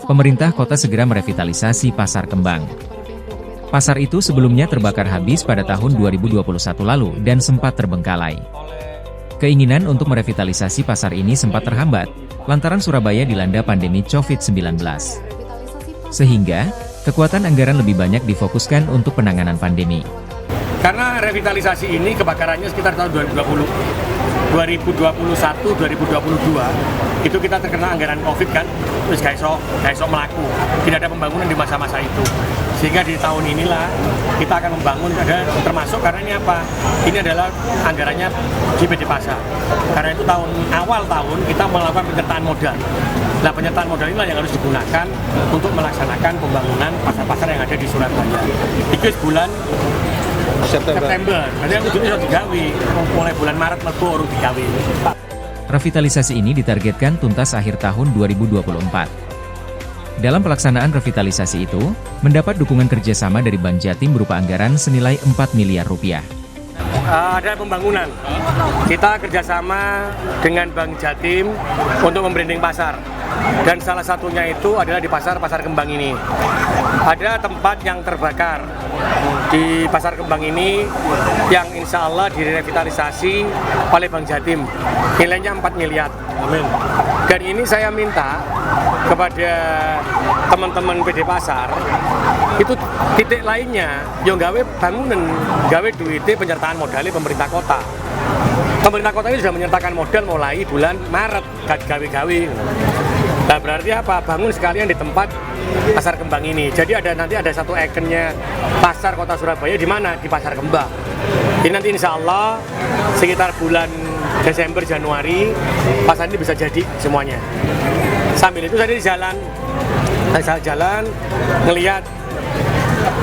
pemerintah kota segera merevitalisasi Pasar Kembang. Pasar itu sebelumnya terbakar habis pada tahun 2021 lalu dan sempat terbengkalai. Keinginan untuk merevitalisasi pasar ini sempat terhambat, lantaran Surabaya dilanda pandemi COVID-19. Sehingga, kekuatan anggaran lebih banyak difokuskan untuk penanganan pandemi. Karena revitalisasi ini kebakarannya sekitar tahun 2021, 2022, itu kita terkena anggaran COVID kan, terus gak iso melaku, tidak ada pembangunan di masa-masa itu. Sehingga di tahun inilah kita akan membangun, termasuk karena ini apa? Ini adalah anggarannya di PD Pasar. Karena itu awal tahun kita melakukan penyertaan modal. Nah, penyertaan modal inilah yang harus digunakan untuk melaksanakan pembangunan pasar-pasar yang ada di Surabaya. Itu bulan September. Nanti yang tujuannya sudah digawe, mulai bulan Maret baru digawe. Revitalisasi ini ditargetkan tuntas akhir tahun 2024. Dalam pelaksanaan revitalisasi itu, mendapat dukungan kerjasama dari Bank Jatim berupa anggaran senilai 4 miliar rupiah. Ada pembangunan. Kita kerjasama dengan Bank Jatim untuk membranding pasar. Dan salah satunya itu adalah di Pasar Kembang ini. Ada tempat yang terbakar di Pasar Kembang ini yang insya Allah direvitalisasi oleh Bank Jatim. Nilainya 4 miliar. Amin. Dan ini saya minta kepada teman-teman PD Pasar, itu titik lainnya yang gawe bangunan, gawe duitnya penyertaan modalnya pemerintah kota. Pemerintah kota ini sudah menyertakan modal mulai bulan Maret, gawe-gawe. Nah, berarti apa? Bangun sekalian di tempat Pasar Kembang ini. Jadi nanti ada satu ikonnya Pasar Kota Surabaya di mana? Di Pasar Kembang. Jadi nanti insya Allah sekitar bulan Desember Januari pasar ini bisa jadi semuanya. Sambil itu saya di jalan ngelihat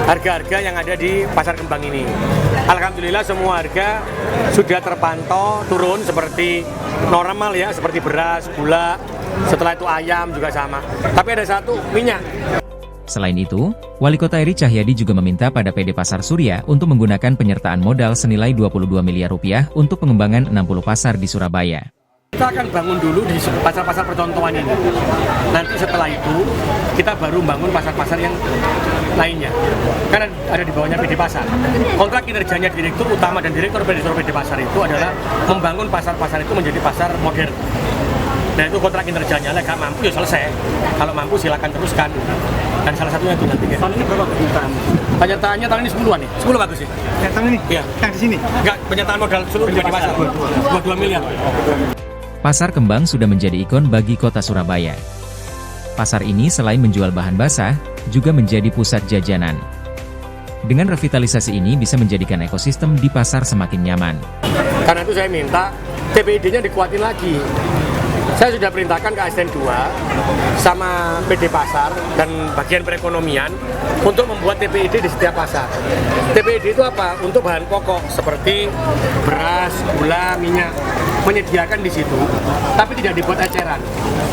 harga-harga yang ada di Pasar Kembang ini. Alhamdulillah semua harga sudah terpantau turun seperti normal ya, seperti beras, gula, setelah itu ayam juga sama. Tapi ada satu, minyak. Selain itu, Wali Kota Eri Cahyadi juga meminta pada PD Pasar Surya untuk menggunakan penyertaan modal senilai 22 miliar rupiah untuk pengembangan 60 pasar di Surabaya. Kita akan bangun dulu di pasar-pasar percontohan ini. Nanti setelah itu, kita baru bangun pasar-pasar yang lainnya. Karena ada di bawahnya PD Pasar. Kontrak kinerjanya Direktur Utama dan Direktur PD Pasar itu adalah membangun pasar-pasar itu menjadi pasar modern. Dan itu kontrak kinerjanya, gak mampu ya selesai. Kalau mampu silakan teruskan. Dan salah satunya itu nanti. Tahun ini berapa penyertaan? Penyertaannya tahun ini 10-an nih. 10 bagus sih. Yang tahun ini? Iya. Yang di sini? Enggak, penyertaan modal seluruh di pasar. 22 miliar. Pasar Kembang sudah menjadi ikon bagi kota Surabaya. Pasar ini selain menjual bahan basah, juga menjadi pusat jajanan. Dengan revitalisasi ini bisa menjadikan ekosistem di pasar semakin nyaman. Karena itu saya minta TPID-nya dikuatin lagi. Saya sudah perintahkan ke ASN 2 sama PD Pasar dan bagian perekonomian untuk membuat TPID di setiap pasar. TPID itu apa? Untuk bahan pokok seperti beras, gula, minyak, menyediakan di situ, tapi tidak dibuat eceran,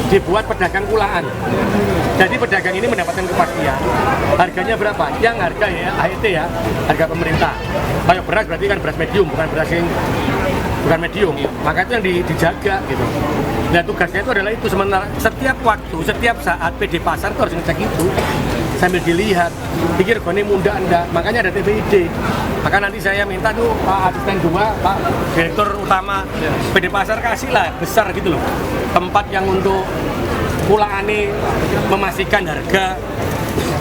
dibuat pedagang kulaan. Jadi pedagang ini mendapatkan kepastian harganya berapa? Yang harga ya HET ya, harga pemerintah. Kayak beras berarti kan beras medium, bukan beras yang bukan medium. Maka itu yang dijaga gitu. Nah, tugasnya itu adalah itu, sementara setiap waktu, setiap saat PD Pasar itu harus ngecek itu sambil dilihat, pikir ini mudah Anda, makanya ada TPID. Maka nanti saya minta tuh Pak Asisten 2, Pak Direktur Utama PD Pasar kasihlah besar gitu loh, tempat yang untuk pulaane memastikan harga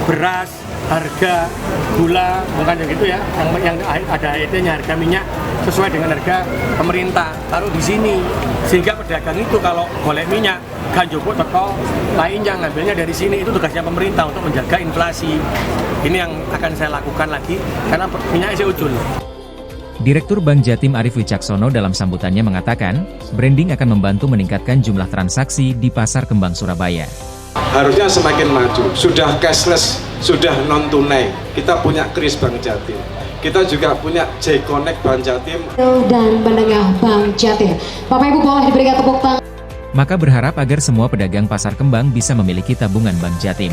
beras, harga gula, bukan yang gitu ya, yang ada HET-nya, harga minyak sesuai dengan harga pemerintah, taruh di sini sehingga pedagang itu kalau golek minyak kan jupuk teko lainnya ngambilnya dari sini. Itu tugasnya pemerintah untuk menjaga inflasi. Ini yang akan saya lakukan lagi karena minyaknya saya ujul. Direktur Bank Jatim Arief Wicaksono dalam sambutannya mengatakan, branding akan membantu meningkatkan jumlah transaksi di Pasar Kembang Surabaya. Harusnya semakin maju, sudah cashless, sudah non-tunai, kita punya kris Bank Jatim. Kita juga punya J-Connect Bank Jatim dan menengah Bank Jatim. Bapak Ibu boleh diberikan tepuk tangan. Maka berharap agar semua pedagang Pasar Kembang bisa memiliki tabungan Bank Jatim.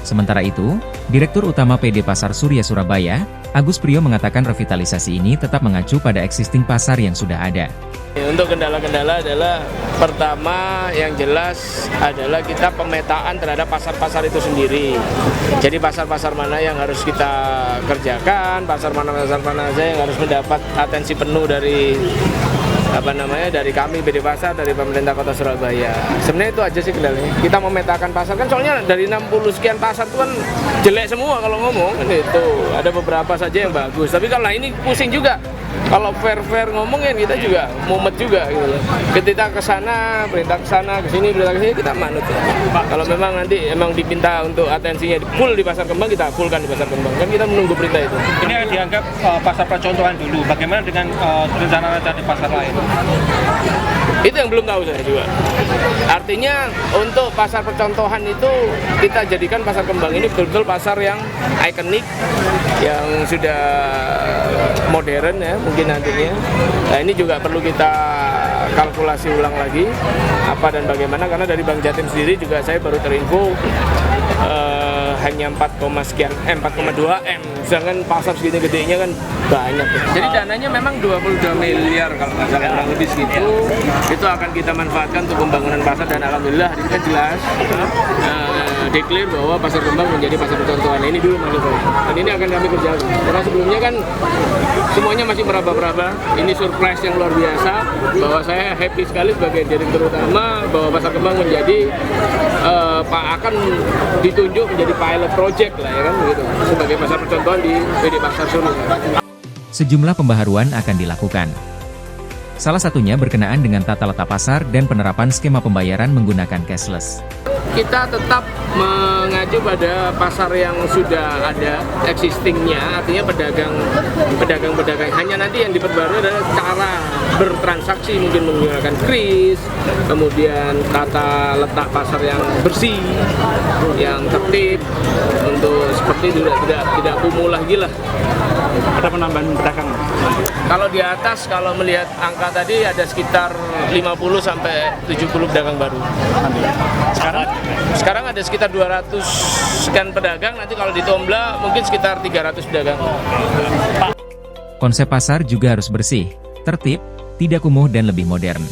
Sementara itu, Direktur Utama PD Pasar Surya Surabaya, Agus Priyo mengatakan revitalisasi ini tetap mengacu pada existing pasar yang sudah ada. Untuk kendala-kendala adalah pertama yang jelas adalah kita pemetaan terhadap pasar-pasar itu sendiri. Jadi pasar-pasar mana yang harus kita kerjakan, pasar mana saja yang harus mendapat atensi penuh dari dari kami BD Pasar, dari pemerintah Kota Surabaya. Sebenarnya itu aja sih kendalanya. Kita memetakan pasar kan soalnya dari 60 sekian pasar itu kan jelek semua kalau ngomong kan itu. Ada beberapa saja yang bagus. Tapi kalau ini pusing juga. Kalau fair ngomongin kita juga mumet juga gitu. Ketika ke sana, perintah ke sana, ke sini, perintah ke sini kita manut ya. Kalau memang nanti emang dipinta untuk atensinya full di Pasar Kembang, kita fullkan di Pasar Kembang. Kan kita menunggu perintah itu. Ini dianggap pasar percontohan dulu. Bagaimana dengan rencana-rencana di pasar lain? Itu yang belum tahu saya juga. Artinya untuk pasar percontohan itu kita jadikan Pasar Kembang ini betul-betul pasar yang ikonik, yang sudah modern ya mungkin nantinya. Nah ini juga perlu kita kalkulasi ulang lagi apa dan bagaimana, karena dari Bank Jatim sendiri juga saya baru terinfo hanya 4,2 M, sedangkan pasar segini gedenya kan banyak. Jadi dananya memang 22 miliar kalau nggak salah, kurang lebih segitu. Itu akan kita manfaatkan untuk pembangunan pasar dan alhamdulillah hari ini kan jelas declare bahwa Pasar Kembang menjadi pasar percontohan. Ini dulu maksud saya. Dan ini akan kami kerjakan. Karena sebelumnya kan semuanya masih meraba-raba. Ini surprise yang luar biasa bahwa saya happy sekali sebagai direktur utama bahwa Pasar Kembang menjadi akan ditunjuk menjadi pilot project lah ya kan begitu sebagai pasar percontohan di BD Pasar Solo. Sejumlah pembaharuan akan dilakukan. Salah satunya berkenaan dengan tata letak pasar dan penerapan skema pembayaran menggunakan cashless. Kita tetap mengacu pada pasar yang sudah ada existingnya, artinya pedagang hanya nanti yang diperbarui adalah cara bertransaksi, mungkin menggunakan kris, kemudian tata letak pasar yang bersih, yang tertib, untuk seperti tidak kumuh lagi lah. Ada penambahan pedagang? Kalau di atas, kalau melihat angka tadi ada sekitar 50 sampai 70 pedagang baru. Sekarang ada sekitar 200 sekian pedagang, nanti kalau ditombla mungkin sekitar 300 pedagang. Konsep pasar juga harus bersih, tertib, tidak kumuh dan lebih modern.